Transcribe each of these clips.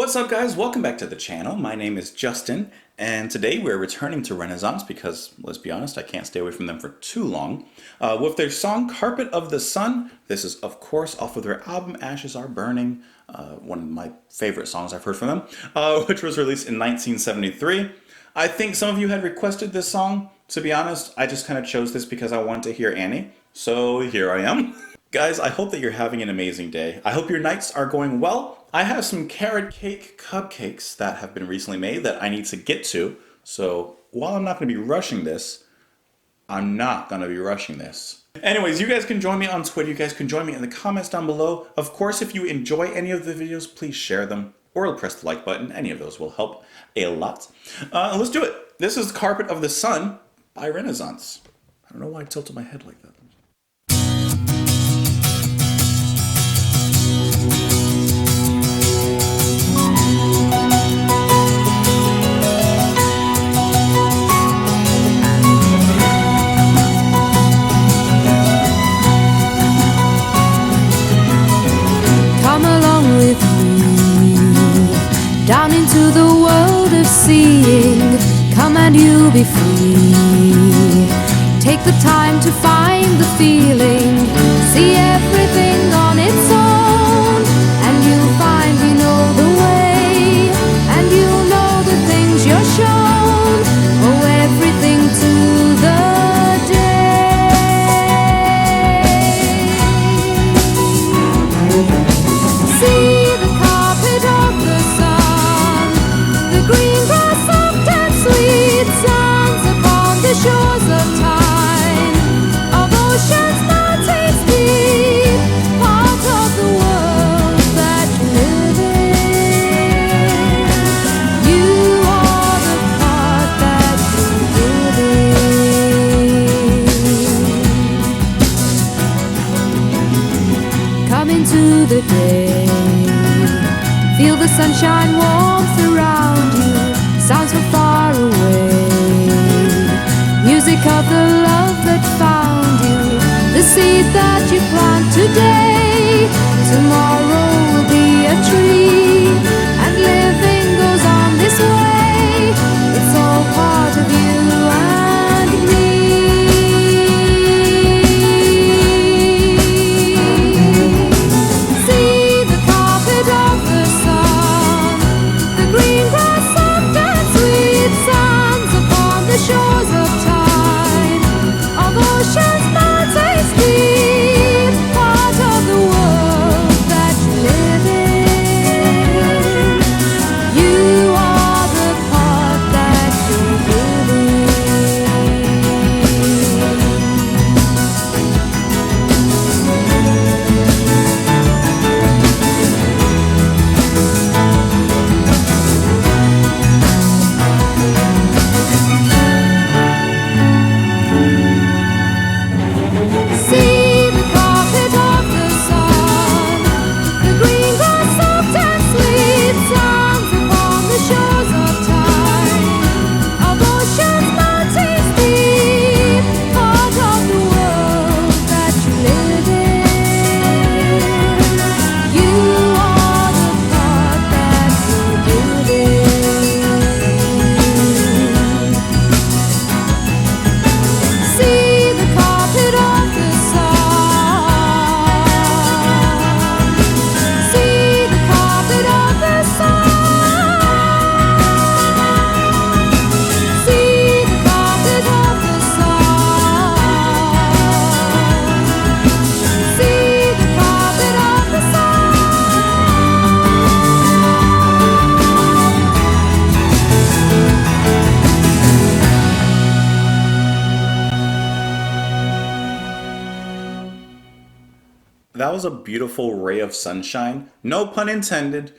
What's up guys? Welcome back to the channel. My name is Justin and today we're returning to Renaissance because, let's be honest, I can't stay away from them for too long. With their song Carpet of the Sun. This is of course off of their album Ashes Are Burning, one of my favorite songs I've heard from them, which was released in 1973. I think some of you had requested this song. To be honest, I just kind of chose this because I wanted to hear Annie, so here I am. Guys, I hope that you're having an amazing day. I hope your nights are going well. I have some carrot cake cupcakes that have been recently made that I need to get to. So while I'm not going to be rushing this, Anyways, you guys can join me on Twitter. You guys can join me in the comments down below. Of course, if you enjoy any of the videos, please share them or press the like button. Any of those will help a lot. Let's do it. This is Carpet of the Sun by Renaissance. I don't know why I tilted my head like that. Down into the world of seeing, come and you'll be free. Take the time to find the feeling, see everything on its own, and you'll find we know the way, and you'll know the things you're shown. Oh, everything to the day. See the carpet of the sun, the green grass soft and sweet, sands upon the shores of time, of oceans mountains deep, part of the world that you live in. You are the part that you live in. Come into the day, feel the sunshine warmth around you, sounds from far away, music of the love that found you, the seed that you plant today, tomorrow will be a tree, and living goes on this way, it's all part of you and me. See the carpet of the sun, the green grass soft and sweet, sands upon the shores of time, of oceans mountains deep, part of the world that you live in. You are the part that you live in. See the carpet of the sun, the green grass soft and sweet, sands upon the shores of time, of oceans mountains deep, part of the world that you live in. You are the part that you live in. See the carpet of the sun. See the carpet of the sun. See the carpet of the sun. See the carpet of the sun. That was a beautiful ray of sunshine, no pun intended,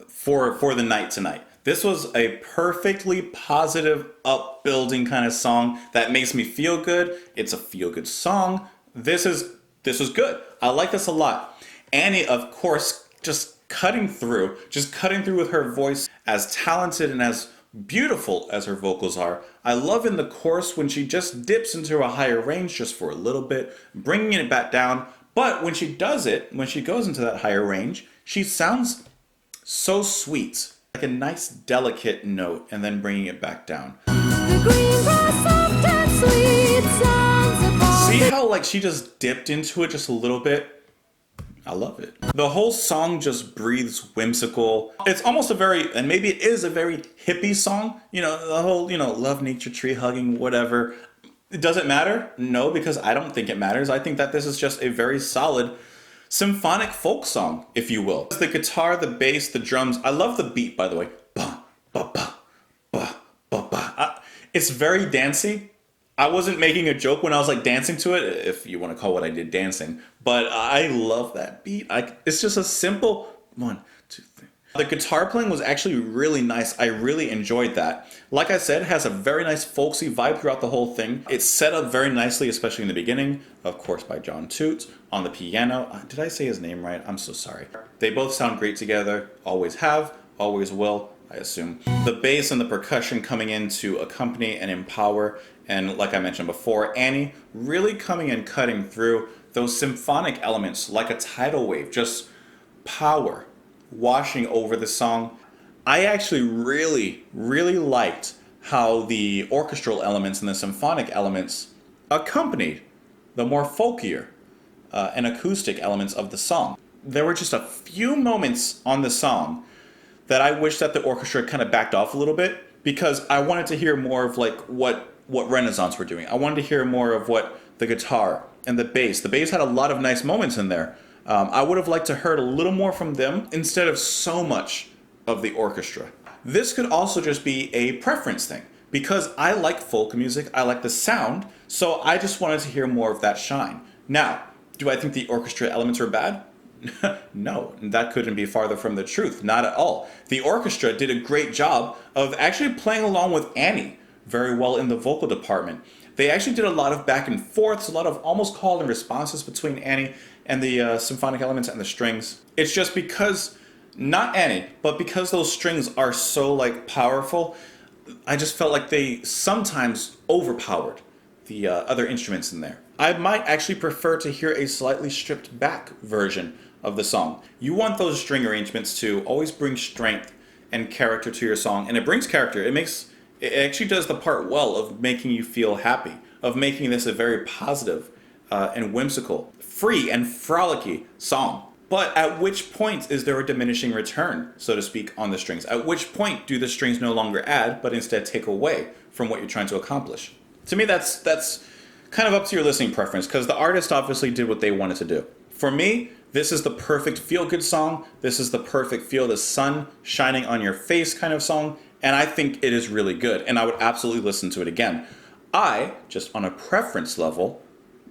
for the night tonight. This was a perfectly positive, upbuilding kind of song that makes me feel good. It's a feel-good song. This was good. I like this a lot. Annie, of course, just cutting through with her voice, as talented and as beautiful as her vocals are. I love in the chorus when she just dips into a higher range just for a little bit, bringing it back down. But when she does it, when she goes into that higher range, she sounds so sweet. Like a nice delicate note and then bringing it back down. The green grass soft and sweet sounds upon See how like she just dipped into it just a little bit? I love it. The whole song just breathes whimsical. It's almost a very, and maybe it is a very hippie song. You know, the whole, love nature, tree hugging, whatever. Does it matter? No, because I don't think it matters. I think that this is just a very solid symphonic folk song, if you will. The guitar, the bass, the drums. I love the beat, by the way. Ba, ba, ba, ba, ba, ba. It's very dancey. I wasn't making a joke when I was like dancing to it, if you want to call what I did dancing, but I love that beat. It's just a simple 1, 2, 3. The guitar playing was actually really nice. I really enjoyed that. Like I said, it has a very nice folksy vibe throughout the whole thing. It's set up very nicely, especially in the beginning, of course, by John Toots on the piano. Did I say his name right? I'm so sorry. They both sound great together, always have, always will, I assume. The bass and the percussion coming in to accompany and empower. And like I mentioned before, Annie really coming and cutting through those symphonic elements like a tidal wave, just power washing over the song. I actually really, really liked how the orchestral elements and the symphonic elements accompanied the more folkier and acoustic elements of the song. There were just a few moments on the song that I wish that the orchestra kind of backed off a little bit, because I wanted to hear more of like what Renaissance were doing. I wanted to hear more of what the guitar and the bass. The bass had a lot of nice moments in there. I would have liked to heard a little more from them instead of so much of the orchestra. This could also just be a preference thing, because I like folk music, I like the sound, so I just wanted to hear more of that shine. Now, do I think the orchestra elements are bad? No, that couldn't be farther from the truth. Not at all. The orchestra did a great job of actually playing along with Annie very well in the vocal department. They actually did a lot of back and forths, a lot of almost call and responses between Annie and the symphonic elements and the strings. It's just because, not Annie, but because those strings are so like powerful, I just felt like they sometimes overpowered the other instruments in there. I might actually prefer to hear a slightly stripped back version of the song. You want those string arrangements to always bring strength and character to your song, and it brings character. It actually does the part well of making you feel happy, of making this a very positive and whimsical, free and frolicky song. But at which point is there a diminishing return, so to speak, on the strings? At which point do the strings no longer add, but instead take away from what you're trying to accomplish? To me, that's kind of up to your listening preference, because the artist obviously did what they wanted to do. For me, this is the perfect feel-good song. This is the perfect feel the sun shining on your face kind of song, and I think it is really good, and I would absolutely listen to it again. I, just on a preference level,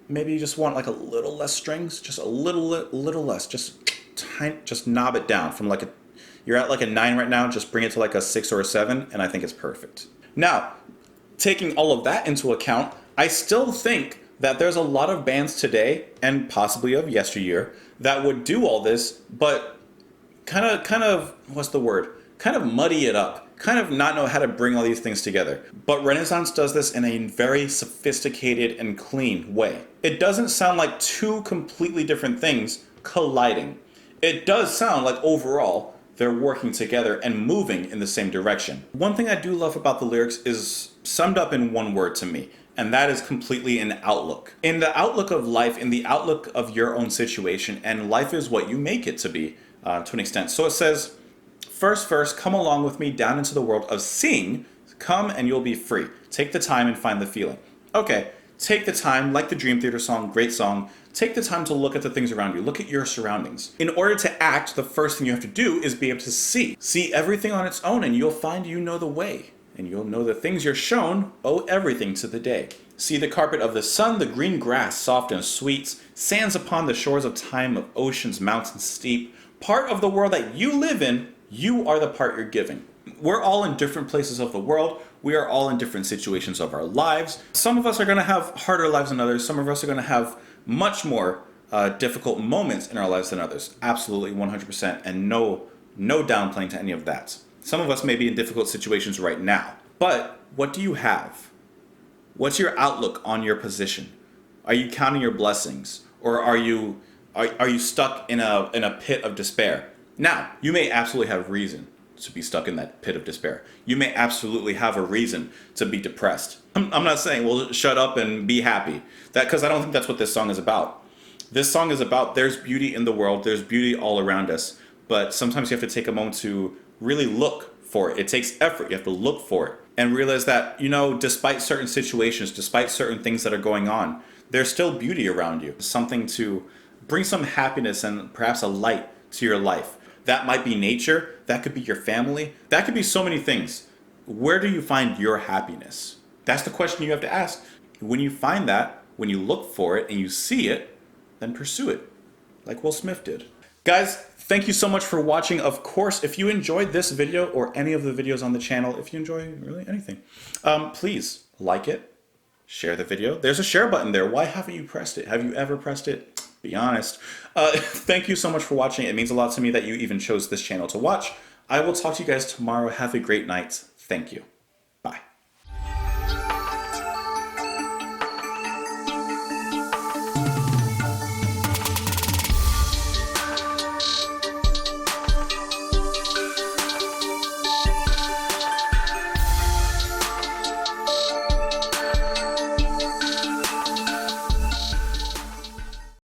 maybe you just want like a little less strings, just a little less, just knob it down from like you're at like a 9 right now, just bring it to like a 6 or a 7, and I think it's perfect. Now, taking all of that into account, I still think that there's a lot of bands today, and possibly of yesteryear, that would do all this, but kind of, what's the word? Kind of muddy it up, kind of not know how to bring all these things together. But Renaissance does this in a very sophisticated and clean way. It doesn't sound like two completely different things colliding. It does sound like overall they're working together and moving in the same direction. One thing I do love about the lyrics is summed up in one word to me, and that is completely an outlook. In the outlook of life, in the outlook of your own situation, and life is what you make it to be to an extent. So it says, first verse, come along with me down into the world of seeing, come and you'll be free. Take the time and find the feeling. Okay, take the time, like the Dream Theater song, great song, take the time to look at the things around you, look at your surroundings. In order to act, the first thing you have to do is be able to see. See everything on its own, and you'll find you know the way. And you'll know the things you're shown owe everything to the day. See the carpet of the sun, the green grass, soft and sweet, sands upon the shores of time, of oceans, mountains steep. Part of the world that you live in, you are the part you're giving. We're all in different places of the world. We are all in different situations of our lives. Some of us are going to have harder lives than others. Some of us are going to have much more difficult moments in our lives than others. Absolutely, 100%, and no downplaying to any of that. Some of us may be in difficult situations right now. But what do you have? What's your outlook on your position? Are you counting your blessings? Or are you stuck in a pit of despair? Now, you may absolutely have reason to be stuck in that pit of despair. You may absolutely have a reason to be depressed. I'm not saying, well, shut up and be happy. Because I don't think that's what this song is about. This song is about there's beauty in the world, there's beauty all around us, but sometimes you have to take a moment to really look for it. It takes effort. You have to look for it and realize that, despite certain situations, despite certain things that are going on, there's still beauty around you. Something to bring some happiness and perhaps a light to your life. That might be nature. That could be your family. That could be so many things. Where do you find your happiness? That's the question you have to ask. When you find that, when you look for it and you see it, then pursue it, like Will Smith did. Guys, thank you so much for watching. Of course, if you enjoyed this video or any of the videos on the channel, if you enjoy really anything, please like it, share the video. There's a share button there. Why haven't you pressed it? Have you ever pressed it? Be honest. Thank you so much for watching. It means a lot to me that you even chose this channel to watch. I will talk to you guys tomorrow. Have a great night. Thank you.